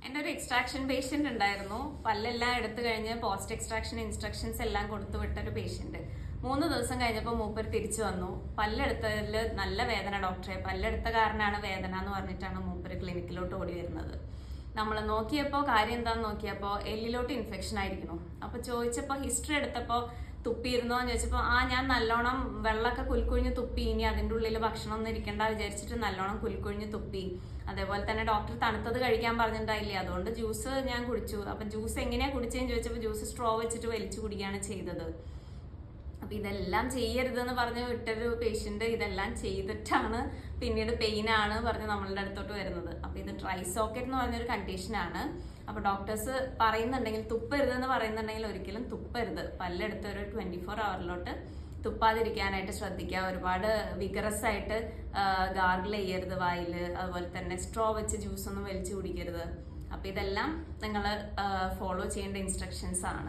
എൻ്റെ ഒരു extraction patient ഉണ്ടായിരുന്നു. പല്ലെല്ലാം എടുത്തു കഴിഞ്ഞ് പോസ്റ്റ് എക്സ്ട്രാക്ഷൻ ഇൻസ്ട്രക്ഷൻസ് എല്ലാം കൊടുത്തു വിട്ടൊരു പേഷ്യന്റ്. 3 ദിവസം കഴിഞ്ഞപ്പോൾ മൂപ്പര് തിരിച്ചു വന്നു. പല്ലെടുത്തതിൽ നല്ല വേദന ഡോക്ടറെ, പല്ലെടുത്ത കാരണമാണ് വേദന എന്ന് പറഞ്ഞിട്ടാണ് മൂപ്പര് ക്ലിനിക്കിലോട്ട് ഓടി വരുന്നത്. നമ്മൾ നോക്കിയപ്പോൾ കാര്യം എന്താന്ന് നോക്കിയപ്പോൾ എല്ലിലോട്ട് ഇൻഫെക്ഷൻ ആയിരിക്കുന്നു. അപ്പോൾ ചോദിച്ചപ്പോൾ ഹിസ്റ്ററി എടുത്തപ്പോൾ തുപ്പിയിരുന്നോ എന്ന് ചോദിച്ചപ്പോൾ ഞാൻ നല്ലോണം വെള്ളമൊക്കെ കുൽക്കുഴിഞ്ഞ് തുപ്പി, ഇനി അതിൻ്റെ ഉള്ളിൽ ഭക്ഷണം ഒന്നും ഇരിക്കണ്ട വിചാരിച്ചിട്ട് നല്ലോണം കുൽക്കുഴിഞ്ഞ് തുപ്പി. അതേപോലെ തന്നെ ഡോക്ടർ തണുത്തത് കഴിക്കാൻ പറഞ്ഞിട്ടുണ്ടായില്ലേ, അതുകൊണ്ട് ജ്യൂസ് ഞാൻ കുടിച്ചു. അപ്പം ജ്യൂസ് എങ്ങനെയാണ് കുടിച്ചതെന്ന് ചോദിച്ചപ്പോൾ ജ്യൂസ് സ്ട്രോ വെച്ചിട്ട് വലിച്ചു കുടിക്കുകയാണ് ചെയ്തത്. അപ്പം ഇതെല്ലാം ചെയ്യരുതെന്ന് പറഞ്ഞ് വിട്ടൊരു പേഷ്യന്റ് ഇതെല്ലാം ചെയ്തിട്ടാണ് പിന്നീട് പെയിനാണ് പറഞ്ഞ് നമ്മളുടെ അടുത്തോട്ട് വരുന്നത്. അപ്പം ഇത് ഡ്രൈ സോക്കറ്റ് എന്ന് പറഞ്ഞൊരു കണ്ടീഷനാണ്. അപ്പോൾ ഡോക്ടേഴ്സ് പറയുന്നുണ്ടെങ്കിൽ തുപ്പരുതെന്ന് പറയുന്നുണ്ടെങ്കിൽ ഒരിക്കലും തുപ്പരുത്. പല്ലെടുത്ത് ഒരു 24 hourലോട്ട് തുപ്പാതിരിക്കാനായിട്ട് ശ്രദ്ധിക്കുക. ഒരുപാട് വിഗറസ് ആയിട്ട് ഗാർഗിൾ ചെയ്യരുത് വായിൽ. അതുപോലെ തന്നെ സ്ട്രോ വെച്ച് ജ്യൂസ് ഒന്നും വലിച്ചു കുടിക്കരുത്. അപ്പം ഇതെല്ലാം നിങ്ങൾ ഫോളോ ചെയ്യേണ്ട ഇൻസ്ട്രക്ഷൻസ് ആണ്.